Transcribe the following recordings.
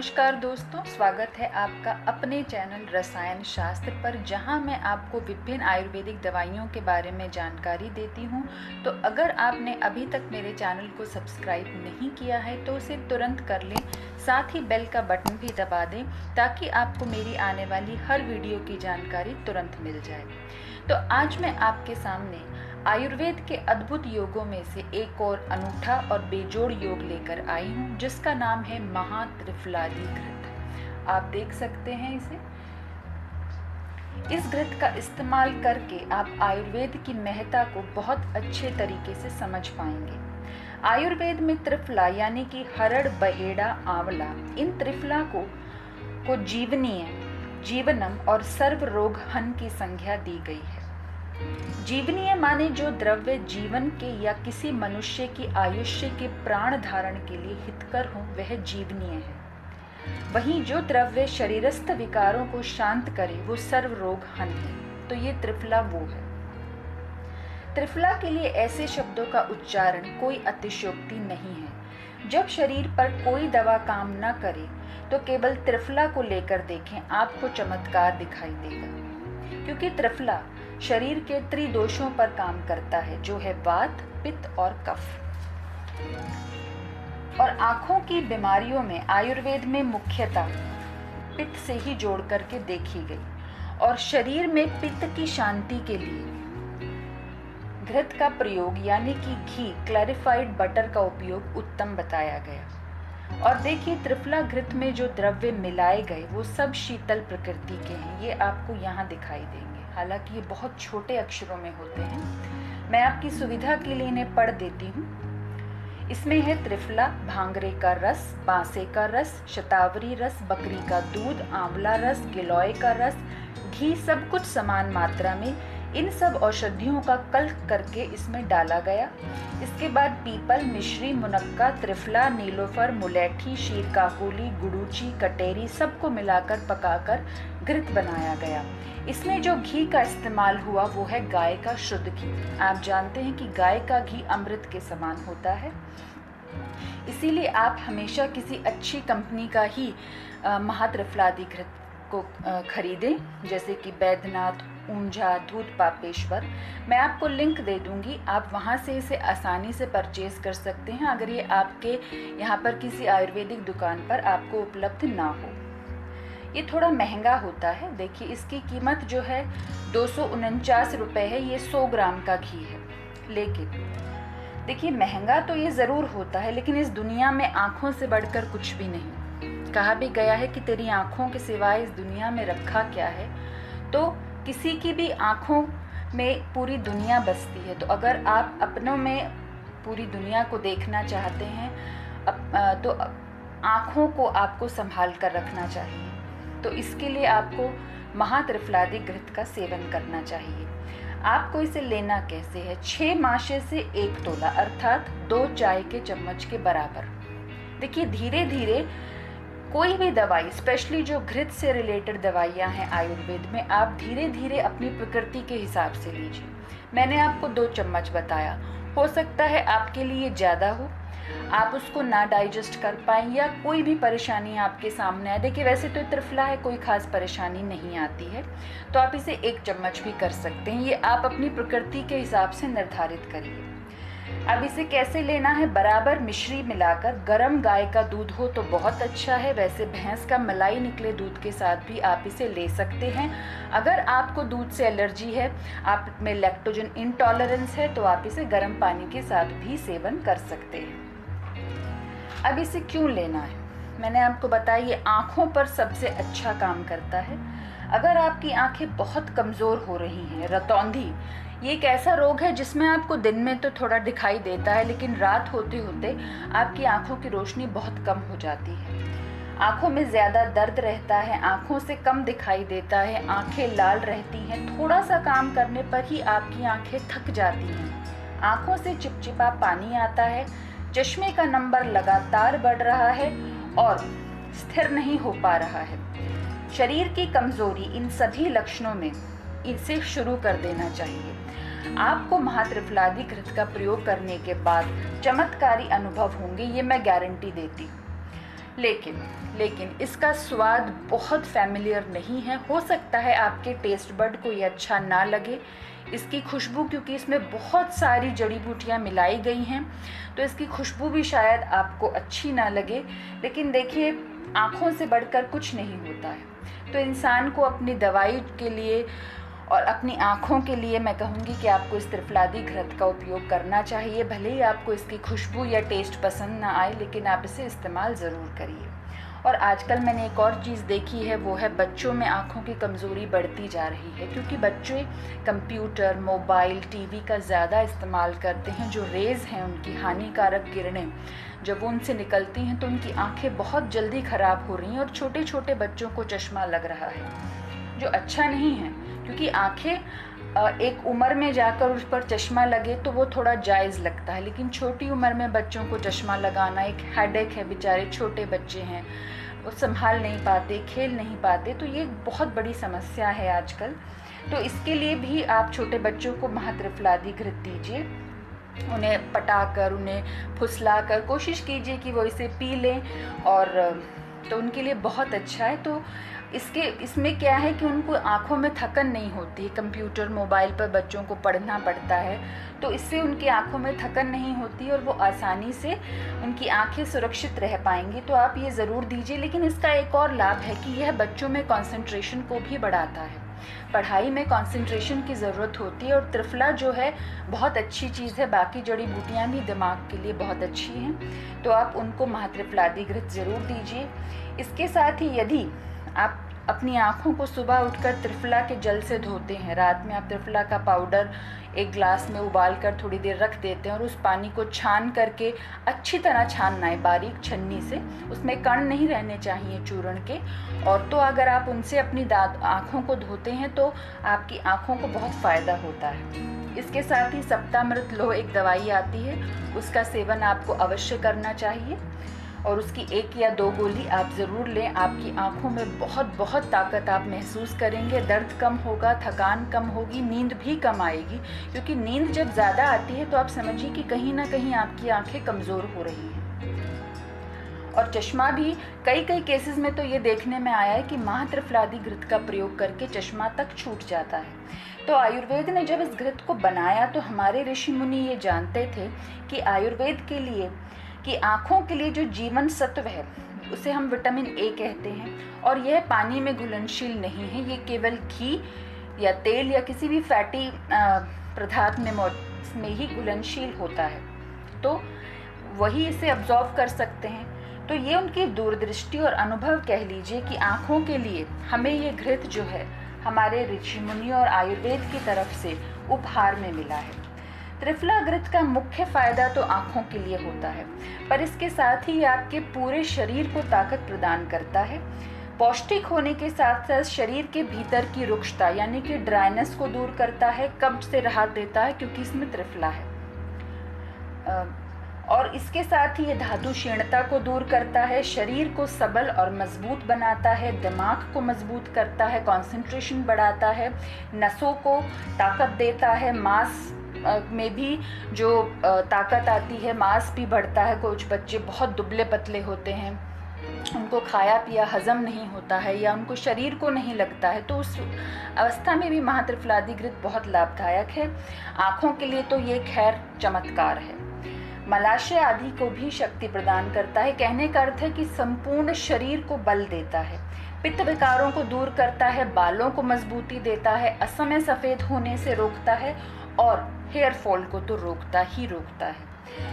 नमस्कार दोस्तों, स्वागत है आपका अपने चैनल रसायन शास्त्र पर, जहां मैं आपको विभिन्न आयुर्वेदिक दवाइयों के बारे में जानकारी देती हूं। तो अगर आपने अभी तक मेरे चैनल को सब्सक्राइब नहीं किया है तो उसे तुरंत कर लें, साथ ही बेल का बटन भी दबा दें ताकि आपको मेरी आने वाली हर वीडियो की जानकारी तुरंत मिल जाए। तो आज मैं आपके सामने आयुर्वेद के अद्भुत योगों में से एक और अनूठा और बेजोड़ योग लेकर आई हूँ, जिसका नाम है महात्रिफलादि घृत। आप देख सकते हैं इसे। इस घृत का इस्तेमाल करके आप आयुर्वेद की महत्ता को बहुत अच्छे तरीके से समझ पाएंगे। आयुर्वेद में त्रिफला यानी कि हरड़, बहेड़ा, आंवला, इन त्रिफला को जीवनीय, जीवनम और सर्व रोग हन की संज्ञा दी गई है। जीवनीय माने जो द्रव्य जीवन के या किसी मनुष्य की आयुष्य के प्राण धारण के लिए हितकर हो, वह जीवनीय है। वहीं जो द्रव्य शरीरस्थ विकारों को शांत करे, वो सर्व रोग हन है। तो ये त्रिफला वो है। त्रिफला के लिए ऐसे शब्दों का उच्चारण कोई अतिशयोक्ति नहीं है। जब शरीर पर कोई दवा काम न करे तो केवल त्रिफला को लेकर देखें, आपको चमत्कार दिखाई देगा। क्योंकि त्रिफला शरीर के त्रिदोषों पर काम करता है, जो है वात, पित्त और कफ। और आंखों की बीमारियों में आयुर्वेद में मुख्यतः पित्त से ही जोड़ करके देखी गई। और शरीर में पित्त की शांति के लिए घृत का प्रयोग यानी कि घी, क्लैरिफाइड बटर का उपयोग उत्तम बताया गया। और देखिए, त्रिफला घृत में जो द्रव्य मिलाए गए वो सब शीतल प्रकृति के हैं। ये आपको यहाँ दिखाई देंगे, हालांकि ये बहुत छोटे अक्षरों में होते हैं। मैं आपकी सुविधा के लिए इन्हें पढ़ देती हूँ। इसमें है त्रिफला, भांगरे का रस, बांसे का रस, शतावरी रस, बकरी का दूध, आंवला रस, गिलोय का रस, घी, सब कुछ समान मात्रा में इन सब औषधियों का कल्क करके इसमें डाला गया। इसके बाद पीपल, मिश्री, मुनक्का, त्रिफला, नीलोफर, मुलैठी, शीरकाकुली, गुड़ूची, कटेरी सबको मिलाकर पकाकर घृत बनाया गया। इसमें जो घी का इस्तेमाल हुआ वो है गाय का शुद्ध घी। आप जानते हैं कि गाय का घी अमृत के समान होता है, इसीलिए आप हमेशा किसी अच्छी कंपनी का ही महात्रिफलादि घृत को खरीदें, जैसे कि बैद्यनाथ, ऊंझा, दूध पापेश्वर। मैं आपको लिंक दे दूंगी, आप वहां से इसे आसानी से परचेज कर सकते हैं अगर ये आपके यहाँ पर किसी आयुर्वेदिक दुकान पर आपको उपलब्ध ना हो। ये थोड़ा महंगा होता है। देखिए, इसकी कीमत जो है 249 रुपये है। ये 100 ग्राम का घी है। लेकिन देखिए, महंगा तो ये ज़रूर होता है, लेकिन इस दुनिया में आँखों से बढ़कर कुछ भी नहीं। कहा भी गया है कि तेरी आँखों के सिवाय इस दुनिया में रखा क्या है। तो किसी की भी आँखों में पूरी दुनिया बसती है। तो अगर आप अपनों में पूरी दुनिया को देखना चाहते हैं तो आँखों को आपको संभाल कर रखना चाहिए। तो इसके लिए आपको महात्रिफलादि घृत का सेवन करना चाहिए। आपको इसे लेना कैसे है? 6 माशे से 1 तोला अर्थात 2 चाय के चम्मच के बराबर। देखिए, धीरे धीरे कोई भी दवाई, स्पेशली जो घृत से रिलेटेड दवाइयाँ हैं आयुर्वेद में, आप धीरे धीरे अपनी प्रकृति के हिसाब से लीजिए। मैंने आपको 2 चम्मच बताया, हो सकता है आपके लिए ज़्यादा हो, आप उसको ना डाइजेस्ट कर पाएं या कोई भी परेशानी आपके सामने आए। देखिए, वैसे तो त्रिफला है, कोई खास परेशानी नहीं आती है, तो आप इसे 1 चम्मच भी कर सकते हैं। ये आप अपनी प्रकृति के हिसाब से निर्धारित करिए। अब इसे कैसे लेना है? बराबर मिश्री मिलाकर, गरम गाय का दूध हो तो बहुत अच्छा है, वैसे भैंस का मलाई निकले दूध के साथ भी आप इसे ले सकते हैं। अगर आपको दूध से एलर्जी है, आप में लैक्टोजन इंटॉलरेंस है, तो आप इसे गर्म पानी के साथ भी सेवन कर सकते हैं। अब इसे क्यों लेना है? मैंने आपको बताया, ये आँखों पर सबसे अच्छा काम करता है। अगर आपकी आँखें बहुत कमज़ोर हो रही हैं, रतौंधी, ये एक ऐसा रोग है जिसमें आपको दिन में तो थोड़ा दिखाई देता है, लेकिन रात होते होते आपकी आँखों की रोशनी बहुत कम हो जाती है। आँखों में ज़्यादा दर्द रहता है, आँखों से कम दिखाई देता है, आँखें लाल रहती हैं, थोड़ा सा काम करने पर ही आपकी आँखें थक जाती हैं, आँखों से चिपचिपा पानी आता है, चश्मे का नंबर लगातार बढ़ रहा है और स्थिर नहीं हो पा रहा है, शरीर की कमजोरी, इन सभी लक्षणों में इसे शुरू कर देना चाहिए। आपको महात्रिफलादि घृत का प्रयोग करने के बाद चमत्कारी अनुभव होंगे, ये मैं गारंटी देती हूँ। लेकिन लेकिन इसका स्वाद बहुत फैमिलियर नहीं है। हो सकता है आपके टेस्ट बड को ये अच्छा ना लगे। इसकी खुशबू, क्योंकि इसमें बहुत सारी जड़ी बूटियाँ मिलाई गई हैं, तो इसकी खुशबू भी शायद आपको अच्छी ना लगे। लेकिन देखिए, आँखों से बढ़कर कुछ नहीं होता है। तो इंसान को अपनी दवाई के लिए और अपनी आँखों के लिए मैं कहूँगी कि आपको इस त्रिफलादी घृत का उपयोग करना चाहिए। भले ही आपको इसकी खुशबू या टेस्ट पसंद ना आए, लेकिन आप इसे इस्तेमाल ज़रूर करिए। और आजकल मैंने एक और चीज़ देखी है, वो है बच्चों में आँखों की कमज़ोरी बढ़ती जा रही है, क्योंकि बच्चे कंप्यूटर, मोबाइल, टीवी का ज़्यादा इस्तेमाल करते हैं। जो रेज़ हैं, उनकी हानिकारक किरणें जब उनसे निकलती हैं तो उनकी आँखें बहुत जल्दी ख़राब हो रही हैं, और छोटे छोटे बच्चों को चश्मा लग रहा है, जो अच्छा नहीं है। क्योंकि आँखें एक उम्र में जाकर उस पर चश्मा लगे तो वो थोड़ा जायज़ लगता है, लेकिन छोटी उम्र में बच्चों को चश्मा लगाना एक हेडेक है। बेचारे छोटे बच्चे हैं, वो संभाल नहीं पाते, खेल नहीं पाते, तो ये बहुत बड़ी समस्या है आजकल। तो इसके लिए भी आप छोटे बच्चों को महात्रिफलादी घृत दीजिए। उन्हें पटाकर, उन्हें फुसलाकर कोशिश कीजिए कि वो इसे पी लें, और तो उनके लिए बहुत अच्छा है। तो इसमें क्या है कि उनको आँखों में थकन नहीं होती। कंप्यूटर, मोबाइल पर बच्चों को पढ़ना पड़ता है, तो इससे उनकी आँखों में थकन नहीं होती और वो आसानी से उनकी आँखें सुरक्षित रह पाएंगी। तो आप ये ज़रूर दीजिए। लेकिन इसका एक और लाभ है कि यह बच्चों में कंसंट्रेशन को भी बढ़ाता है। पढ़ाई में कंसंट्रेशन की ज़रूरत होती है, और त्रिफला जो है बहुत अच्छी चीज़ है। बाकी जड़ी बूटियाँ भी दिमाग के लिए बहुत अच्छी हैं, तो आप उनको महात्रिफलादी घृत ज़रूर दीजिए। इसके साथ ही यदि आप अपनी आँखों को सुबह उठकर त्रिफला के जल से धोते हैं, रात में आप त्रिफला का पाउडर एक ग्लास में उबाल कर थोड़ी देर रख देते हैं, और उस पानी को छान करके अच्छी तरह छानना है बारीक छन्नी से, उसमें कण नहीं रहने चाहिए चूर्ण के। और तो अगर आप उनसे अपनी आँखों को धोते हैं तो आपकी आँखों को बहुत फ़ायदा होता है। इसके साथ ही सप्तामृत लोह एक दवाई आती है, उसका सेवन आपको अवश्य करना चाहिए, और उसकी 1 या 2 गोली आप ज़रूर लें। आपकी आँखों में बहुत बहुत ताकत आप महसूस करेंगे, दर्द कम होगा, थकान कम होगी, नींद भी कम आएगी। क्योंकि नींद जब ज़्यादा आती है तो आप समझिए कि कहीं ना कहीं आपकी आँखें कमज़ोर हो रही हैं। और चश्मा भी कई केसेस में तो ये देखने में आया है कि महात्रिफलादी घृत का प्रयोग करके चश्मा तक छूट जाता है। तो आयुर्वेद ने जब इस घृत को बनाया तो हमारे ऋषि मुनि ये जानते थे कि आयुर्वेद के लिए, कि आँखों के लिए जो जीवन सत्व है उसे हम विटामिन ए कहते हैं, और यह पानी में घुलनशील नहीं है। ये केवल घी या तेल या किसी भी फैटी पदार्थ में ही घुलनशील होता है, तो वही इसे अब्जॉर्व कर सकते हैं। तो ये उनकी दूरदृष्टि और अनुभव कह लीजिए कि आँखों के लिए हमें ये घृत जो है हमारे ऋषि मुनि और आयुर्वेद की तरफ से उपहार में मिला है। त्रिफला घृत का मुख्य फायदा तो आँखों के लिए होता है, पर इसके साथ ही आपके पूरे शरीर को ताकत प्रदान करता है। पौष्टिक होने के साथ साथ शरीर के भीतर की रुक्षता यानी कि ड्राइनेस को दूर करता है, कब्ज से राहत देता है, क्योंकि इसमें त्रिफला है। और इसके साथ ही ये धातु क्षीणता को दूर करता है, शरीर को सबल और मजबूत बनाता है, दिमाग को मजबूत करता है, कंसंट्रेशन बढ़ाता है, नसों को ताकत देता है, मांस में भी जो ताकत आती है, मांस भी बढ़ता है। कुछ बच्चे बहुत दुबले पतले होते हैं, उनको खाया पिया हजम नहीं होता है, या उनको शरीर को नहीं लगता है, तो उस अवस्था में भी महात्रिफलादी घृत बहुत लाभदायक है। आँखों के लिए तो ये खैर चमत्कार है। मलाशय आदि को भी शक्ति प्रदान करता है। कहने का अर्थ है कि संपूर्ण शरीर को बल देता है, पित्त विकारों को दूर करता है, बालों को मजबूती देता है, असमय सफ़ेद होने से रोकता है, और हेयर फॉल को तो रोकता ही रोकता है।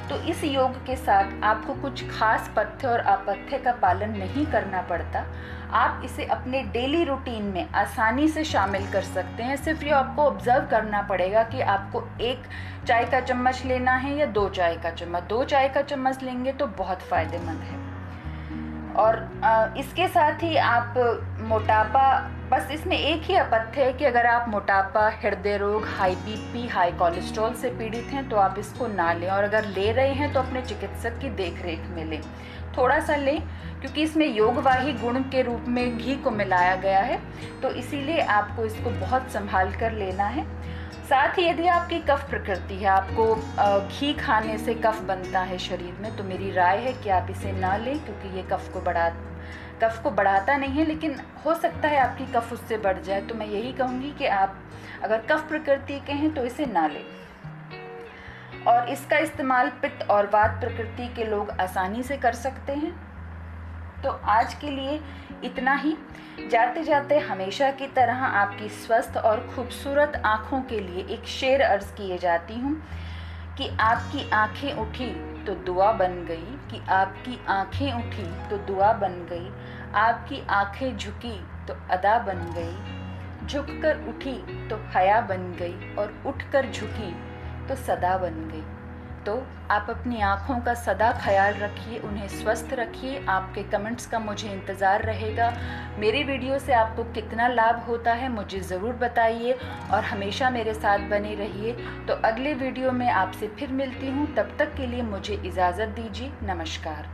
तो इस योग के साथ आपको कुछ खास पथ्य और अपथ्य का पालन नहीं करना पड़ता। आप इसे अपने डेली रूटीन में आसानी से शामिल कर सकते हैं। सिर्फ ये आपको ऑब्जर्व करना पड़ेगा कि आपको 1 चाय का चम्मच लेना है या 2 चाय का चम्मच। 2 चाय का चम्मच लेंगे तो बहुत फ़ायदेमंद है। और इसके साथ ही आप मोटापा, बस इसमें एक ही अपथ्य है कि अगर आप मोटापा, हृदय रोग, हाई बीपी, हाई कोलेस्ट्रॉल से पीड़ित हैं तो आप इसको ना लें, और अगर ले रहे हैं तो अपने चिकित्सक की देखरेख में लें। थोड़ा सा लें, क्योंकि इसमें योगवाही गुण के रूप में घी को मिलाया गया है, तो इसीलिए आपको इसको बहुत संभाल कर लेना है। साथ ही यदि आपकी कफ प्रकृति है, आपको घी खाने से कफ बनता है शरीर में, तो मेरी राय है कि आप इसे ना लें, क्योंकि ये कफ को बढ़ाता नहीं है, लेकिन हो सकता है आपकी कफ उससे बढ़ जाए। तो मैं यही कहूँगी कि आप अगर कफ प्रकृति के हैं तो इसे ना लें। और इसका इस्तेमाल पित्त और वात प्रकृति के लोग आसानी से कर सकते हैं। तो आज के लिए इतना ही। जाते जाते हमेशा की तरह आपकी स्वस्थ और खूबसूरत आँखों के लिए एक शेर अर्ज किए जाती हूँ कि आपकी आँखें उठी तो दुआ बन गई, कि आपकी आँखें उठी तो दुआ बन गई, आपकी आँखें झुकी तो अदा बन गई, झुककर उठी तो हया बन गई, और उठकर झुकी तो सदा बन गई। तो आप अपनी आँखों का सदा ख्याल रखिए, उन्हें स्वस्थ रखिए। आपके कमेंट्स का मुझे इंतज़ार रहेगा। मेरी वीडियो से आपको कितना लाभ होता है मुझे ज़रूर बताइए, और हमेशा मेरे साथ बने रहिए। तो अगले वीडियो में आपसे फिर मिलती हूँ, तब तक के लिए मुझे इजाज़त दीजिए। नमस्कार।